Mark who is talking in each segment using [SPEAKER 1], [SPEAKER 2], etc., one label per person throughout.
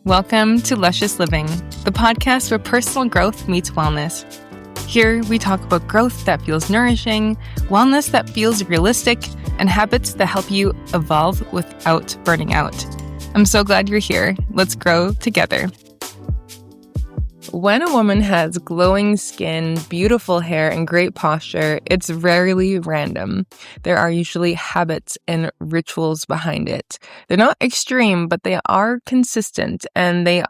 [SPEAKER 1] Welcome to Luscious Living, the podcast where personal growth meets wellness. Here, we talk about growth that feels nourishing, wellness that feels realistic, and habits that help you evolve without burning out. I'm so glad you're here. Let's grow together. When a woman has glowing skin, beautiful hair, and great posture, it's rarely random. There are usually habits and rituals behind it. They're not extreme, but they are consistent, and they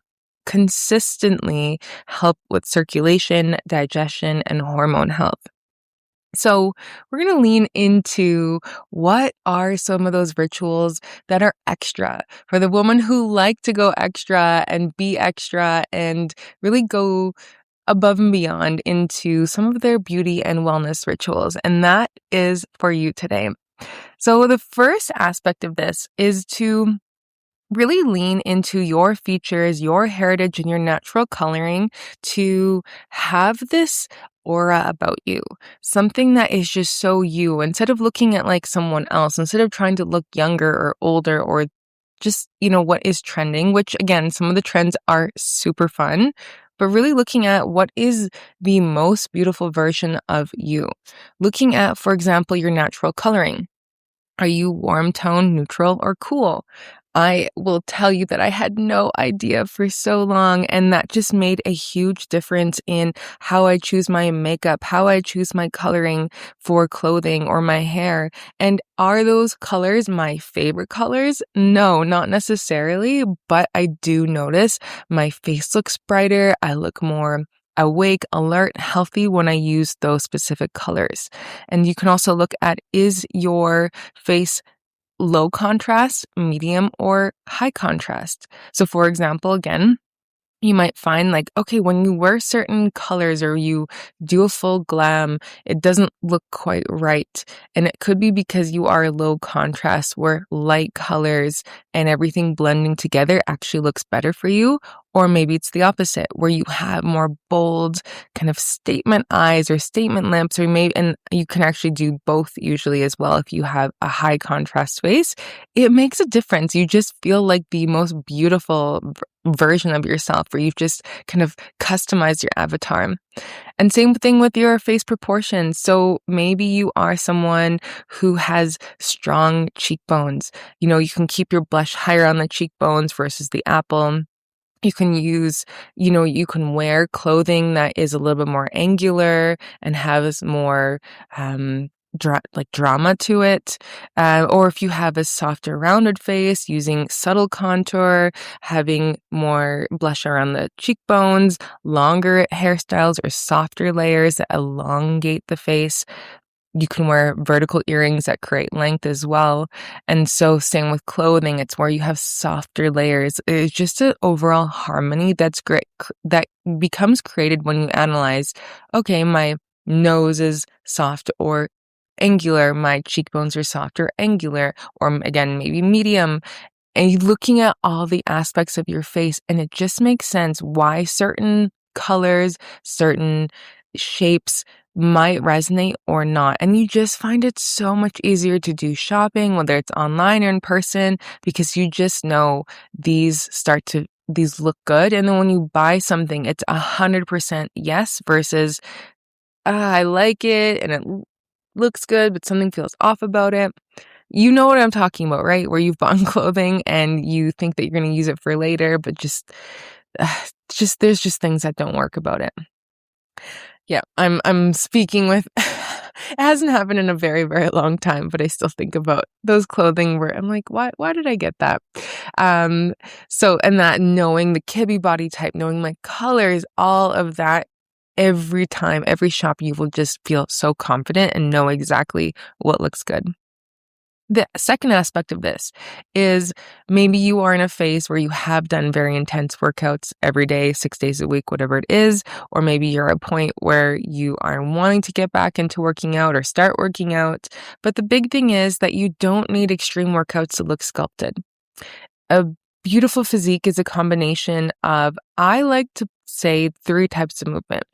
[SPEAKER 1] consistently help with circulation, digestion, and hormone health. So we're going to lean into what are some of those rituals that are extra for the women who like to go extra and be extra and really go above and beyond into some of their beauty and wellness rituals. And that is for you today. So the first aspect of this is to really lean into your features, your heritage, and your natural coloring to have this aura about you, something that is just so you, instead of looking at like someone else, instead of trying to look younger or older or just, what is trending, which again, some of the trends are super fun, but really looking at what is the most beautiful version of you. Looking at, for example, your natural coloring. Are you warm tone, neutral, or cool? I will tell you that I had no idea for so long, and that just made a huge difference in how I choose my makeup, how I choose my coloring for clothing or my hair. And are those colors my favorite colors? No, not necessarily, but I do notice my face looks brighter. I look more awake, alert, healthy when I use those specific colors. And you can also look at, is your face low contrast, medium, or high contrast? So for example, again, you might find like, okay, when you wear certain colors or you do a full glam, it doesn't look quite right. And it could be because you are low contrast, where light colors and everything blending together actually looks better for you. Or maybe it's the opposite, where you have more bold kind of statement eyes or statement lips, and you can actually do both usually as well. If you have a high contrast face, it makes a difference. You just feel like the most beautiful version of yourself, where you've just kind of customized your avatar. And same thing with your face proportions. So maybe you are someone who has strong cheekbones. You can keep your blush higher on the cheekbones versus the apple. You can use, you can wear clothing that is a little bit more angular and has more drama to it. Or if you have a softer rounded face, using subtle contour, having more blush around the cheekbones, longer hairstyles or softer layers that elongate the face. You can wear vertical earrings that create length as well. And so same with clothing, it's where you have softer layers. It's just an overall harmony that's great, that becomes created when you analyze, okay, my nose is soft or angular, my cheekbones are soft or angular, or again, maybe medium. And you're looking at all the aspects of your face, and it just makes sense why certain colors, certain shapes might resonate or not. And you just find it so much easier to do shopping, whether it's online or in person, because you just know these look good. And then when you buy something, it's 100% yes versus I like it and it looks good, but something feels off about it. You know what I'm talking about, right? Where you've bought clothing and you think that you're going to use it for later, but there's just things that don't work about it. Yeah, I'm speaking with, it hasn't happened in a very, very long time, but I still think about those clothing where I'm like, why did I get that? And that knowing the Kibbe body type, knowing my colors, all of that, every time, every shop, you will just feel so confident and know exactly what looks good. The second aspect of this is maybe you are in a phase where you have done very intense workouts every day, 6 days a week, whatever it is, or maybe you're at a point where you are wanting to get back into working out or start working out. But the big thing is that you don't need extreme workouts to look sculpted. A beautiful physique is a combination of, I like to say, 3 types of movement.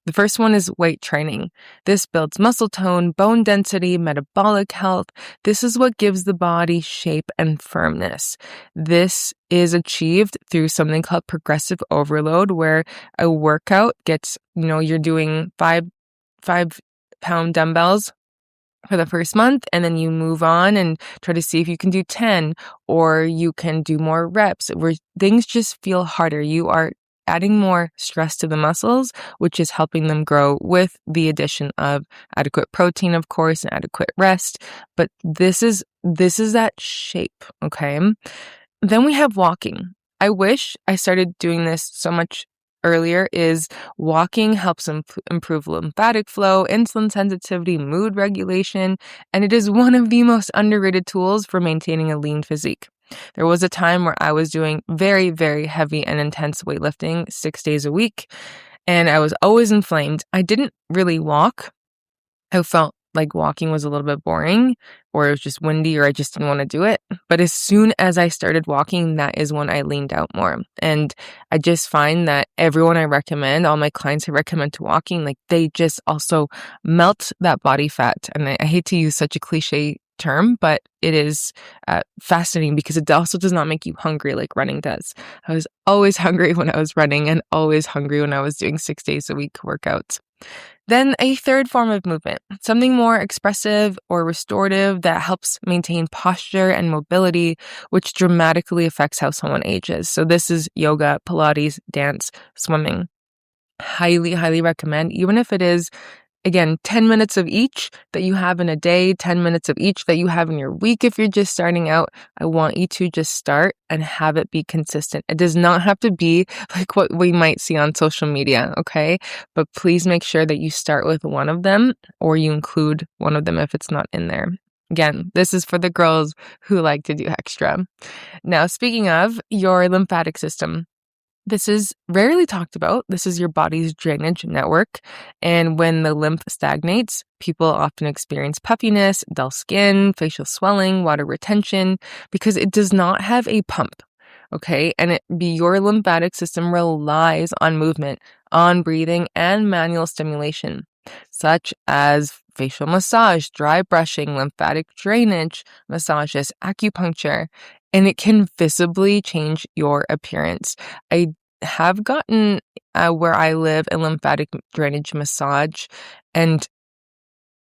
[SPEAKER 1] The first one is weight training. This builds muscle tone, bone density, metabolic health. This is what gives the body shape and firmness. This is achieved through something called progressive overload, where a workout gets, you're doing 5-pound dumbbells for the first month, and then you move on and try to see if you can do 10, or you can do more reps where things just feel harder. You are adding more stress to the muscles, which is helping them grow with the addition of adequate protein, of course, and adequate rest. But this is that shape, okay? Then we have walking. I wish I started doing this so much earlier. Is walking helps improve lymphatic flow, insulin sensitivity, mood regulation, and it is one of the most underrated tools for maintaining a lean physique. There was a time where I was doing very, very heavy and intense weightlifting 6 days a week, and I was always inflamed. I didn't really walk. I felt like walking was a little bit boring, or it was just windy, or I just didn't want to do it. But as soon as I started walking, that is when I leaned out more. And I just find that everyone I recommend, all my clients I recommend to walking, like they just also melt that body fat. And I hate to use such a cliche term, but it is fascinating because it also does not make you hungry like running does. I was always hungry when I was running, and always hungry when I was doing 6 days a week workouts. Then a third form of movement, something more expressive or restorative that helps maintain posture and mobility, which dramatically affects how someone ages. So this is yoga, Pilates, dance, swimming. Highly, highly recommend, even if it is, again, 10 minutes of each that you have in a day, 10 minutes of each that you have in your week. If you're just starting out, I want you to just start and have it be consistent. It does not have to be like what we might see on social media, okay? But please make sure that you start with one of them, or you include one of them if it's not in there. Again, this is for the girls who like to do extra. Now, speaking of your lymphatic system, this is rarely talked about. This is your body's drainage network. And when the lymph stagnates, people often experience puffiness, dull skin, facial swelling, water retention, because it does not have a pump. Okay. And your lymphatic system relies on movement, on breathing, and manual stimulation, such as facial massage, dry brushing, lymphatic drainage massages, acupuncture, and it can visibly change your appearance. I have gotten, where I live, a lymphatic drainage massage, and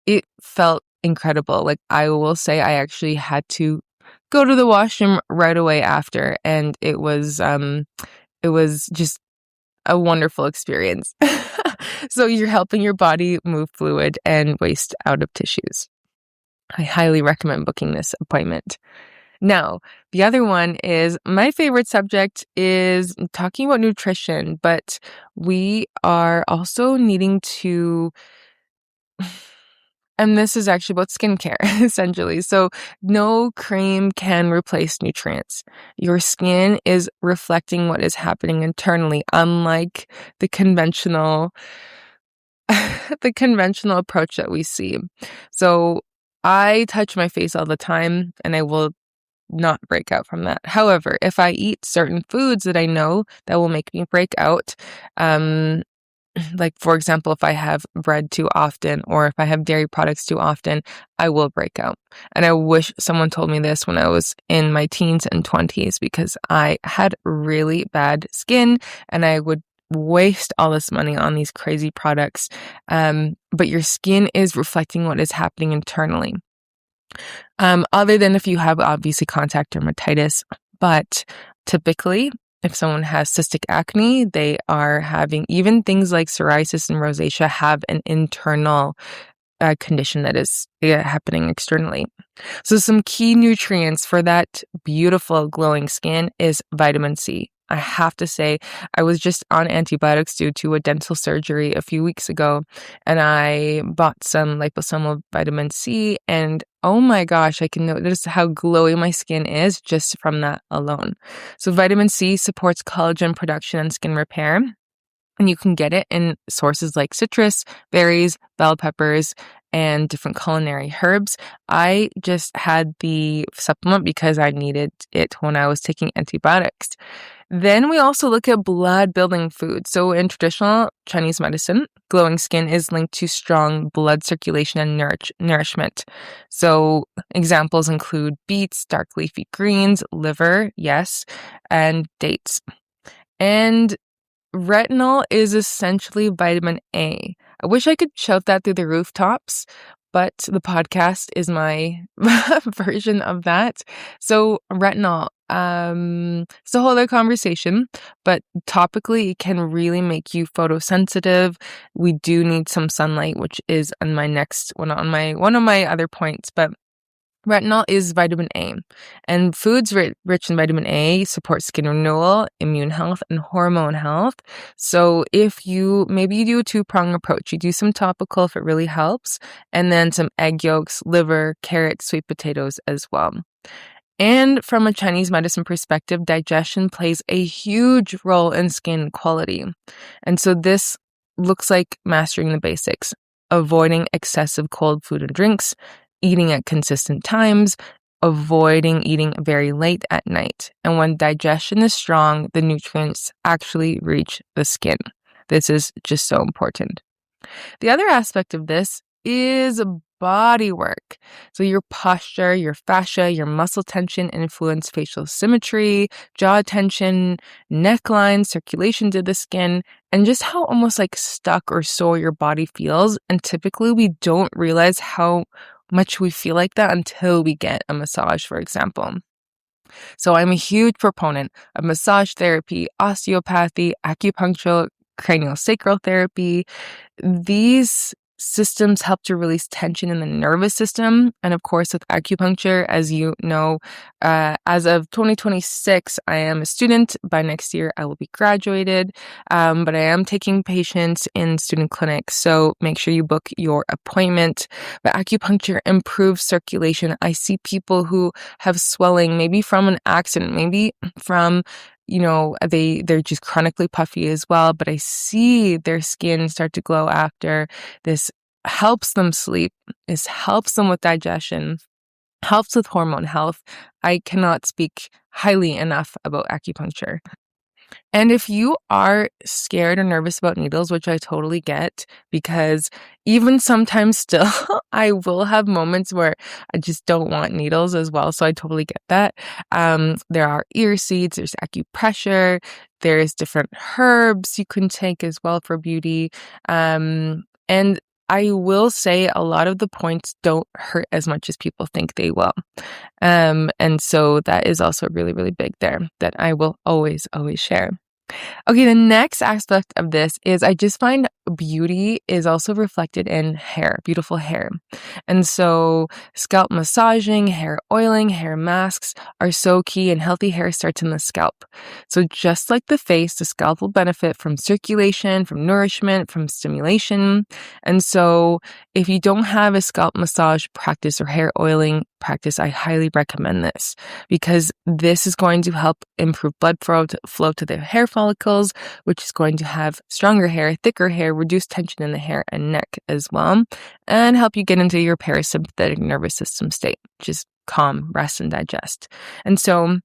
[SPEAKER 1] it felt incredible. Like, I will say I actually had to go to the washroom right away after, and it was just a wonderful experience. So you're helping your body move fluid and waste out of tissues. I highly recommend booking this appointment. Now, the other one is my favorite subject is talking about nutrition, but we are also needing to, and this is actually about skincare, essentially. So no cream can replace nutrients. Your skin is reflecting what is happening internally, unlike the conventional approach that we see. So I touch my face all the time, and I will not break out from that. However, if I eat certain foods that I know that will make me break out, like for example, if I have bread too often, or if I have dairy products too often, I will break out. And I wish someone told me this when I was in my teens and 20s, because I had really bad skin and I would waste all this money on these crazy products. But your skin is reflecting what is happening internally. Other than if you have obviously contact dermatitis, but typically if someone has cystic acne, they are having, even things like psoriasis and rosacea have an internal condition that is happening externally. So some key nutrients for that beautiful glowing skin is vitamin C. I have to say, I was just on antibiotics due to a dental surgery a few weeks ago, and I bought some liposomal vitamin C, and oh my gosh, I can notice how glowy my skin is just from that alone. So vitamin C supports collagen production and skin repair. And you can get it in sources like citrus, berries, bell peppers, and different culinary herbs. I just had the supplement because I needed it when I was taking antibiotics. Then we also look at blood building foods. So in traditional Chinese medicine, glowing skin is linked to strong blood circulation and nourishment. So examples include beets, dark leafy greens, liver, yes, and dates. And retinol is essentially vitamin A. I wish I could shout that through the rooftops, but the podcast is my version of that. So retinol, it's a whole other conversation, but topically it can really make you photosensitive. We do need some sunlight, which is on my next one one of my other points, but retinol is vitamin A, and foods rich in vitamin A support skin renewal, immune health, and hormone health. So if maybe you do a two-prong approach, you do some topical if it really helps, and then some egg yolks, liver, carrots, sweet potatoes as well. And from a Chinese medicine perspective, digestion plays a huge role in skin quality. And so this looks like mastering the basics, avoiding excessive cold food and drinks, eating at consistent times, avoiding eating very late at night. And when digestion is strong, the nutrients actually reach the skin. This is just so important. The other aspect of this is body work. So your posture, your fascia, your muscle tension influence facial symmetry, jaw tension, neckline, circulation to the skin, and just how almost like stuck or sore your body feels. And typically we don't realize how much we feel like that until we get a massage, for example. So I'm a huge proponent of massage therapy, osteopathy, acupuncture, craniosacral therapy. These systems help to release tension in the nervous system. And of course, with acupuncture, as you know, as of 2026, I am a student. By next year, I will be graduated. But I am taking patients in student clinics. So make sure you book your appointment. But acupuncture improves circulation. I see people who have swelling, maybe from an accident, maybe from they're just chronically puffy as well, but I see their skin start to glow after. This helps them sleep. This helps them with digestion, helps with hormone health. I cannot speak highly enough about acupuncture. And if you are scared or nervous about needles, which I totally get, because even sometimes still, I will have moments where I just don't want needles as well. So I totally get that. There are ear seeds, there's acupressure, there's different herbs you can take as well for beauty. And I will say a lot of the points don't hurt as much as people think they will. And so that is also really, really big there that I will always, always share. Okay, the next aspect of this is I just find beauty is also reflected in hair, beautiful hair. And so scalp massaging, hair oiling, hair masks are so key, and healthy hair starts in the scalp. So just like the face, the scalp will benefit from circulation, from nourishment, from stimulation. And so if you don't have a scalp massage practice or hair oiling practice, I highly recommend this because this is going to help improve blood flow to the hair follicles, which is going to have stronger hair, thicker hair, reduce tension in the hair and neck as well, and help you get into your parasympathetic nervous system state, which is calm, rest, and digest. And so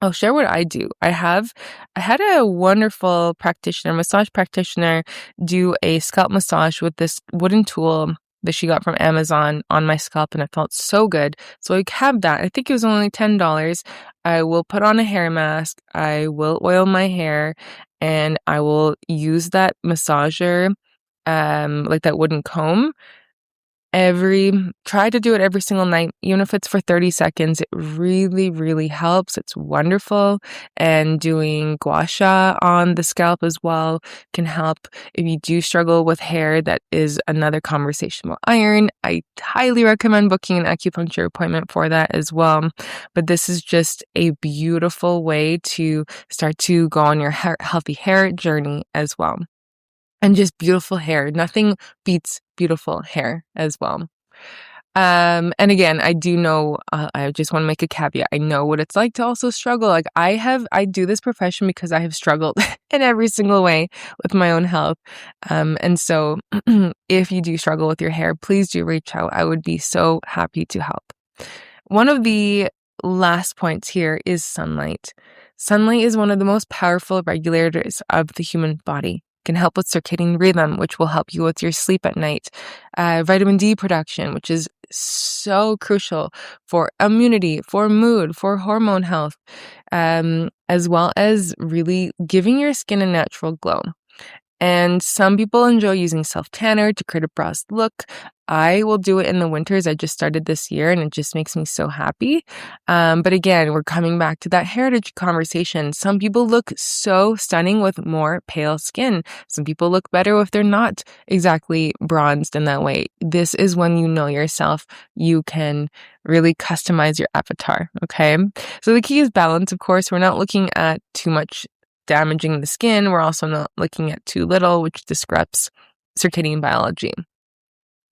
[SPEAKER 1] I'll share what I do. I had a wonderful massage practitioner, do a scalp massage with this wooden tool that she got from Amazon on my scalp, and it felt so good. So I have that. I think it was only $10. I will put on a hair mask. I will oil my hair, and I will use that massager, like that wooden comb. Try to do it every single night, even if it's for 30 seconds. It really, really helps. It's wonderful. And doing gua sha on the scalp as well can help. If you do struggle with hair, that is another conversation about iron. I highly recommend booking an acupuncture appointment for that as well. But this is just a beautiful way to start to go on your healthy hair journey as well. And just beautiful hair. Nothing beats beautiful hair as well. And again, I do know, I just want to make a caveat. I know what it's like to also struggle. Like I do this profession because I have struggled in every single way with my own health. And so if you do struggle with your hair, please do reach out. I would be so happy to help. One of the last points here is sunlight. Sunlight is one of the most powerful regulators of the human body. Can help with circadian rhythm, which will help you with your sleep at night. Vitamin D production, which is so crucial for immunity, for mood, for hormone health, as well as really giving your skin a natural glow. And some people enjoy using self-tanner to create a bronzed look. I will do it in the winters. I just started this year and it just makes me so happy. But again, we're coming back to that heritage conversation. Some people look so stunning with more pale skin. Some people look better if they're not exactly bronzed in that way. This is when you know yourself. You can really customize your avatar, okay? So the key is balance, of course. We're not looking at too much damaging the skin. We're also not looking at too little, which disrupts circadian biology.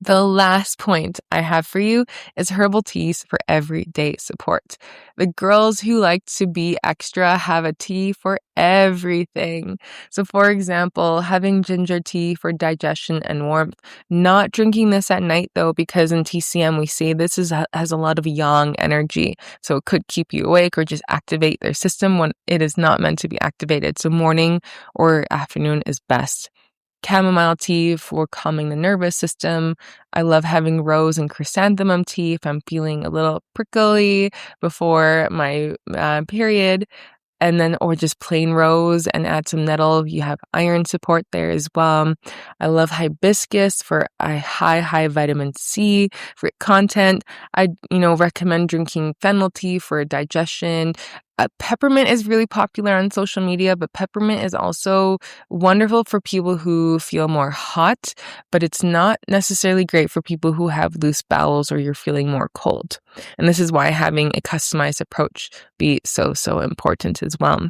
[SPEAKER 1] The last point I have for you is herbal teas for everyday support. The girls who like to be extra have a tea for everything. So for example, having ginger tea for digestion and warmth. Not drinking this at night though, because in TCM we say this has a lot of yang energy. So it could keep you awake or just activate their system when it is not meant to be activated. So morning or afternoon is best. Chamomile tea for calming the nervous system. I love having rose and chrysanthemum tea if I'm feeling a little prickly before my period. And then, or just plain rose and add some nettle. You have iron support there as well. I love hibiscus for a high vitamin C for content. I, recommend drinking fennel tea for digestion. Peppermint is really popular on social media, but peppermint is also wonderful for people who feel more hot, but it's not necessarily great for people who have loose bowels or you're feeling more cold. And this is why having a customized approach be so important as well.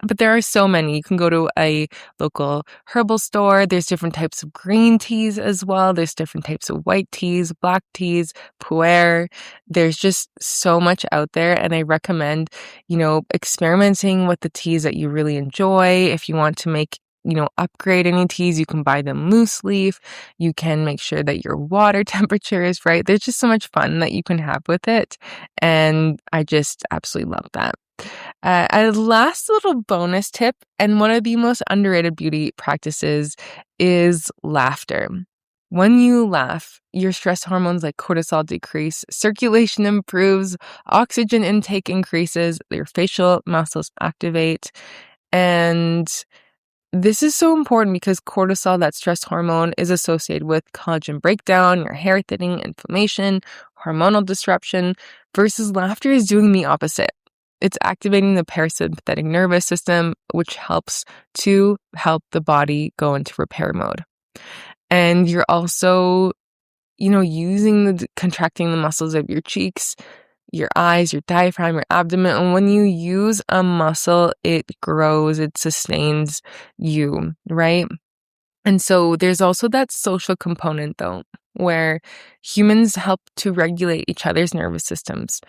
[SPEAKER 1] But there are so many. You can go to a local herbal store. There's different types of green teas as well. There's different types of white teas, black teas, pu'er. There's just so much out there. And I recommend, experimenting with the teas that you really enjoy. If you want to make upgrade any teas, you can buy them loose leaf. You can make sure that your water temperature is right. There's just so much fun that you can have with it. And I just absolutely love that. A last little bonus tip, and one of the most underrated beauty practices is laughter. When you laugh, your stress hormones like cortisol decrease, circulation improves, oxygen intake increases, your facial muscles activate, and this is so important because cortisol, that stress hormone, is associated with collagen breakdown, your hair thinning, inflammation, hormonal disruption, versus laughter is doing the opposite. It's activating the parasympathetic nervous system, which helps to help the body go into repair mode. And you're also, contracting the muscles of your cheeks, your eyes, your diaphragm, your abdomen. And when you use a muscle, it grows, it sustains you, right? And so there's also that social component though, where humans help to regulate each other's nervous systems.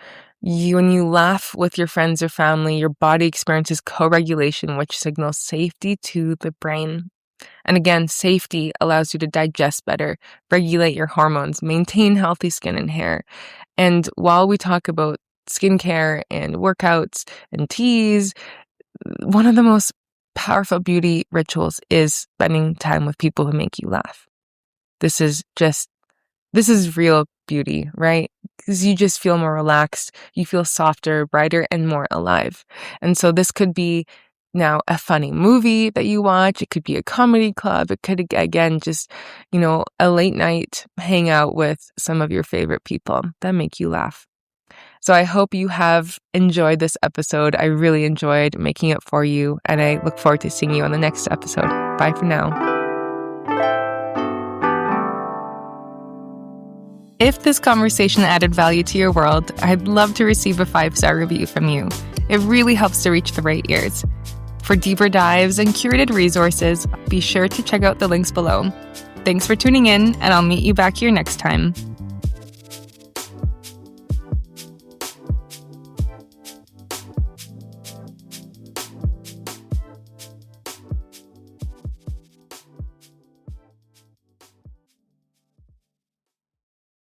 [SPEAKER 1] When you laugh with your friends or family, your body experiences co-regulation, which signals safety to the brain. And again, safety allows you to digest better, regulate your hormones, maintain healthy skin and hair. And while we talk about skincare and workouts and teas, one of the most powerful beauty rituals is spending time with people who make you laugh. This is real beauty, right? Because you just feel more relaxed, you feel softer, brighter, and more alive. And so this could be now a funny movie that you watch. It could be a comedy club. It could, again, just, a late night hangout with some of your favorite people that make you laugh. So I hope you have enjoyed this episode. I really enjoyed making it for you, and I look forward to seeing you on the next episode. Bye for now. If this conversation added value to your world, I'd love to receive a 5-star review from you. It really helps to reach the right ears. For deeper dives and curated resources, be sure to check out the links below. Thanks for tuning in, and I'll meet you back here next time.